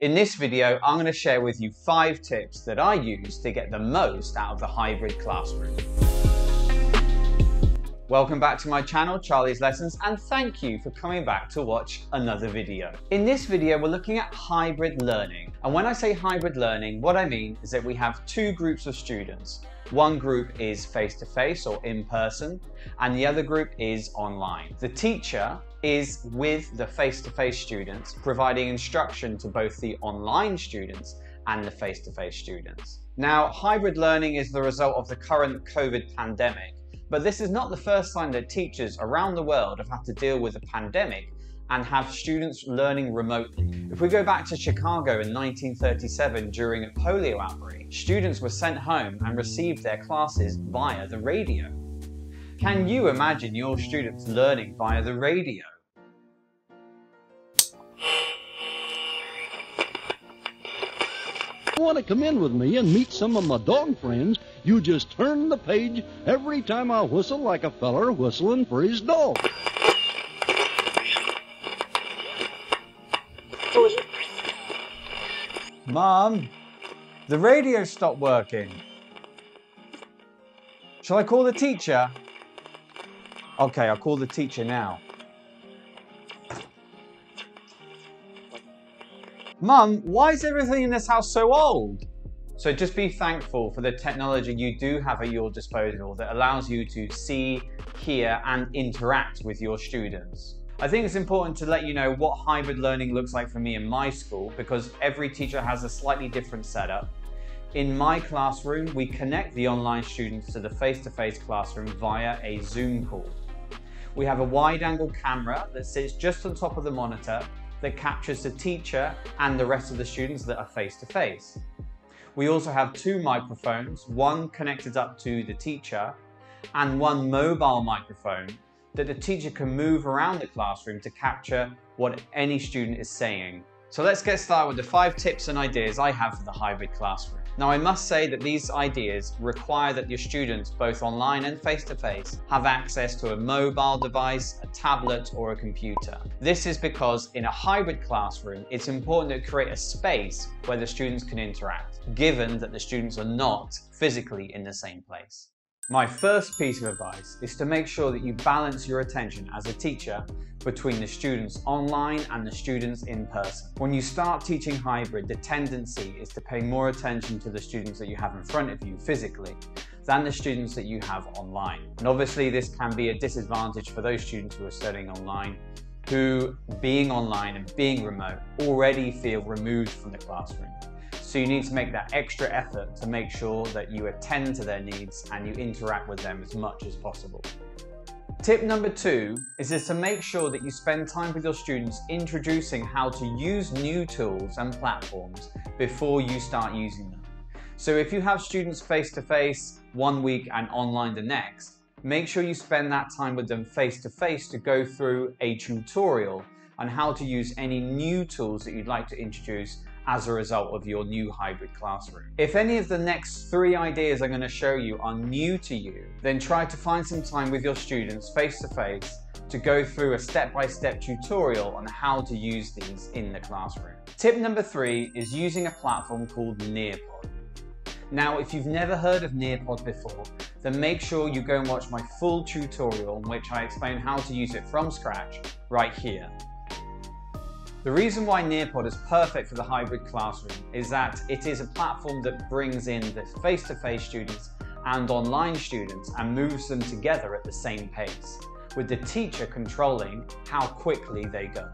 In this video, I'm going to share with you 5 tips that I use to get the most out of the hybrid classroom. Welcome back to my channel, Charlie's Lessons, and thank you for coming back to watch another video. In this video, we're looking at hybrid learning. And when I say hybrid learning, what I mean is that we have 2 groups of students. One group is face-to-face or in-person, and the other group is online. The teacher is with the face-to-face students, providing instruction to both the online students and the face-to-face students. Now, hybrid learning is the result of the current COVID pandemic, but this is not the first time that teachers around the world have had to deal with a pandemic and have students learning remotely. If we go back to Chicago in 1937 during a polio outbreak, students were sent home and received their classes via the radio. Can you imagine your students learning via the radio? If you want to come in with me and meet some of my dog friends, you just turn the page every time I whistle like a feller whistling for his dog. Mom, the radio stopped working. Shall I call the teacher? Okay, I'll call the teacher now. Mum, why is everything in this house so old? So just be thankful for the technology you do have at your disposal that allows you to see, hear, and interact with your students. I think it's important to let you know what hybrid learning looks like for me in my school, because every teacher has a slightly different setup. In my classroom, we connect the online students to the face-to-face classroom via a Zoom call. We have a wide-angle camera that sits just on top of the monitor that captures the teacher and the rest of the students that are face-to-face. We also have 2 microphones, one connected up to the teacher and one mobile microphone that the teacher can move around the classroom to capture what any student is saying. So let's get started with the 5 tips and ideas I have for the hybrid classroom. Now, I must say that these ideas require that your students, both online and face-to-face, have access to a mobile device, a tablet, or a computer. This is because in a hybrid classroom, it's important to create a space where the students can interact, given that the students are not physically in the same place. My first piece of advice is to make sure that you balance your attention as a teacher between the students online and the students in person. When you start teaching hybrid, the tendency is to pay more attention to the students that you have in front of you physically than the students that you have online. And obviously this can be a disadvantage for those students who are studying online, who, being online and being remote, already feel removed from the classroom. So you need to make that extra effort to make sure that you attend to their needs and you interact with them as much as possible. Tip number 2 is to make sure that you spend time with your students introducing how to use new tools and platforms before you start using them. So if you have students face-to-face one week and online the next, make sure you spend that time with them face-to-face to go through a tutorial on how to use any new tools that you'd like to introduce as a result of your new hybrid classroom. If any of the next 3 ideas I'm going to show you are new to you, then try to find some time with your students face-to-face to go through a step-by-step tutorial on how to use these in the classroom. Tip number 3 is using a platform called Nearpod. Now, if you've never heard of Nearpod before, then make sure you go and watch my full tutorial in which I explain how to use it from scratch right here. The reason why Nearpod is perfect for the hybrid classroom is that it is a platform that brings in the face-to-face students and online students and moves them together at the same pace, with the teacher controlling how quickly they go.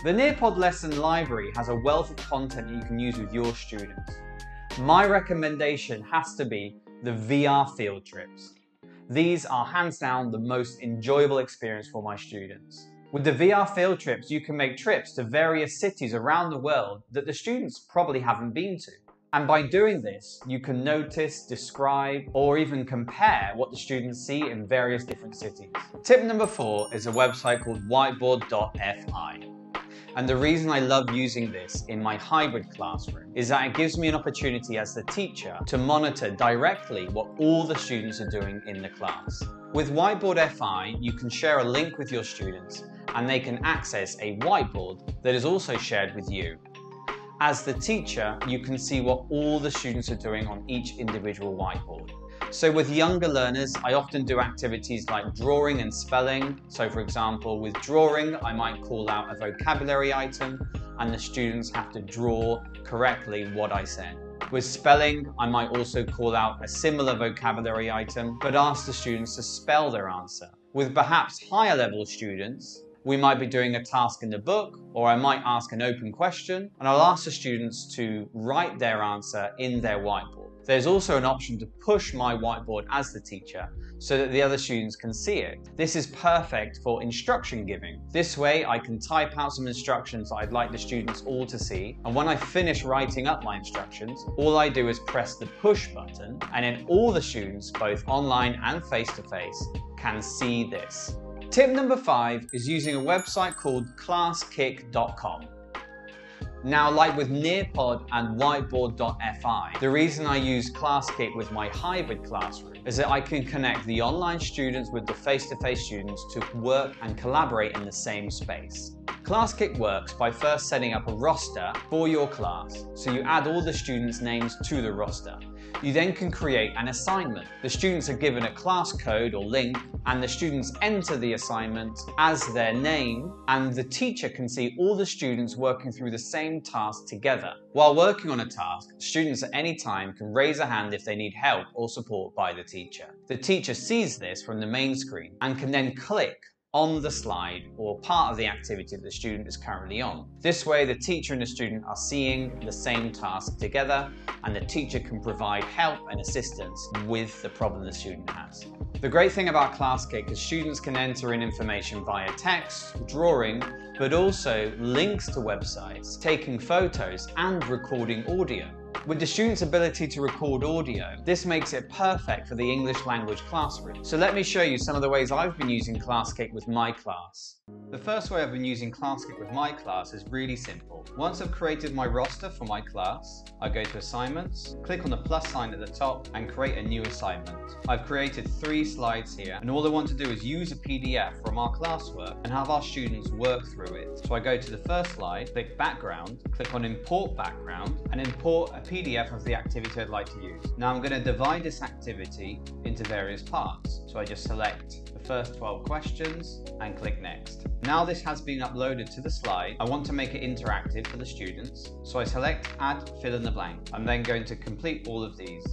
The Nearpod lesson library has a wealth of content that you can use with your students. My recommendation has to be the VR field trips. These are hands down the most enjoyable experience for my students. With the VR field trips, you can make trips to various cities around the world that the students probably haven't been to. And by doing this, you can notice, describe, or even compare what the students see in various different cities. Tip number 4 is a website called whiteboard.fi. And the reason I love using this in my hybrid classroom is that it gives me an opportunity as the teacher to monitor directly what all the students are doing in the class. With Whiteboard.fi, you can share a link with your students and they can access a whiteboard that is also shared with you. As the teacher, you can see what all the students are doing on each individual whiteboard. So with younger learners, I often do activities like drawing and spelling. So for example, with drawing, I might call out a vocabulary item and the students have to draw correctly what I said. With spelling, I might also call out a similar vocabulary item, but ask the students to spell their answer. With perhaps higher level students, we might be doing a task in the book, or I might ask an open question, and I'll ask the students to write their answer in their whiteboard. There's also an option to push my whiteboard as the teacher so that the other students can see it. This is perfect for instruction giving. This way I can type out some instructions that I'd like the students all to see, and when I finish writing up my instructions, all I do is press the push button, and then all the students, both online and face-to-face, can see this. Tip number 5 is using a website called Classkick.com. Now, like with Nearpod and Whiteboard.fi, the reason I use Classkick with my hybrid classroom is that I can connect the online students with the face-to-face students to work and collaborate in the same space. Classkick works by first setting up a roster for your class, so you add all the students' names to the roster. You then can create an assignment. The students are given a class code or link, and the students enter the assignment as their name, and the teacher can see all the students working through the same task together. While working on a task, students at any time can raise a hand if they need help or support by the teacher. The teacher sees this from the main screen and can then click on the slide or part of the activity that the student is currently on. This way, the teacher and the student are seeing the same task together, and the teacher can provide help and assistance with the problem the student has. The great thing about Classkick is students can enter in information via text, drawing, but also links to websites, taking photos, and recording audio. With the student's ability to record audio, this makes it perfect for the English language classroom. So let me show you some of the ways I've been using Classkick with my class. The first way I've been using Classkick with my class is really simple. Once I've created my roster for my class, I go to Assignments, click on the plus sign at the top, and create a new assignment. I've created 3 slides here, and all I want to do is use a PDF from our classwork and have our students work through it. So I go to the first slide, click Background, click on Import Background, and import a PDF of the activity I'd like to use. Now I'm going to divide this activity into various parts. So I just select the first 12 questions and click Next. Now this has been uploaded to the slide, I want to make it interactive for the students. So I select Add Fill in the Blank. I'm then going to complete all of these.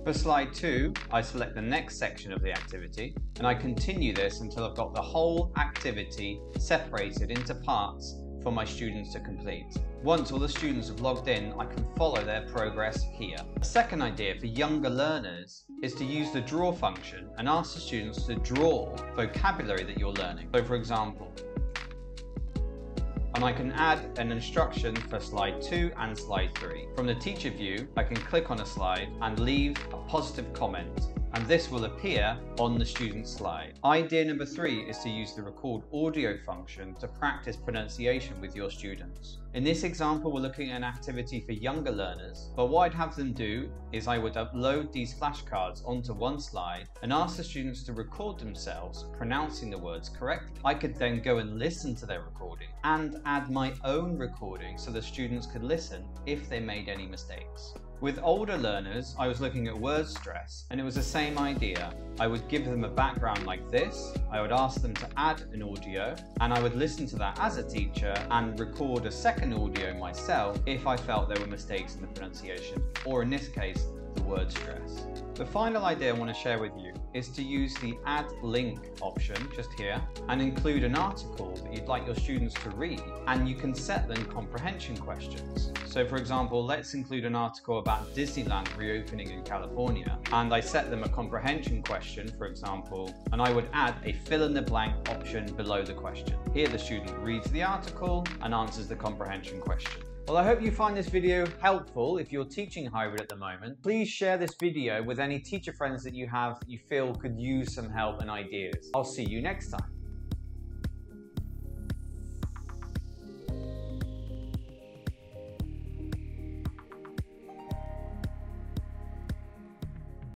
For slide 2, I select the next section of the activity, and I continue this until I've got the whole activity separated into parts for my students to complete. Once all the students have logged in, I can follow their progress here. A second idea for younger learners is to use the draw function and ask the students to draw vocabulary that you're learning. So for example, and I can add an instruction for slide 2 and slide 3. From the teacher view, I can click on a slide and leave a positive comment, and this will appear on the student's slide. Idea number 3 is to use the record audio function to practice pronunciation with your students. In this example, we're looking at an activity for younger learners, but what I'd have them do is I would upload these flashcards onto one slide and ask the students to record themselves pronouncing the words correctly. I could then go and listen to their recording and add my own recording so the students could listen if they made any mistakes. With older learners, I was looking at word stress, and it was the same idea. I would give them a background like this, I would ask them to add an audio, and I would listen to that as a teacher and record a second audio myself if I felt there were mistakes in the pronunciation, or in this case, the word stress. The final idea I want to share with you is to use the Add Link option just here and include an article that you'd like your students to read, and you can set them comprehension questions. So for example, let's include an article about Disneyland reopening in California, and I set them a comprehension question, for example, and I would add a fill in the blank option below the question. Here the student reads the article and answers the comprehension question. Well, I hope you find this video helpful. If you're teaching hybrid at the moment, please share this video with any teacher friends that you have that you feel could use some help and ideas. I'll see you next time.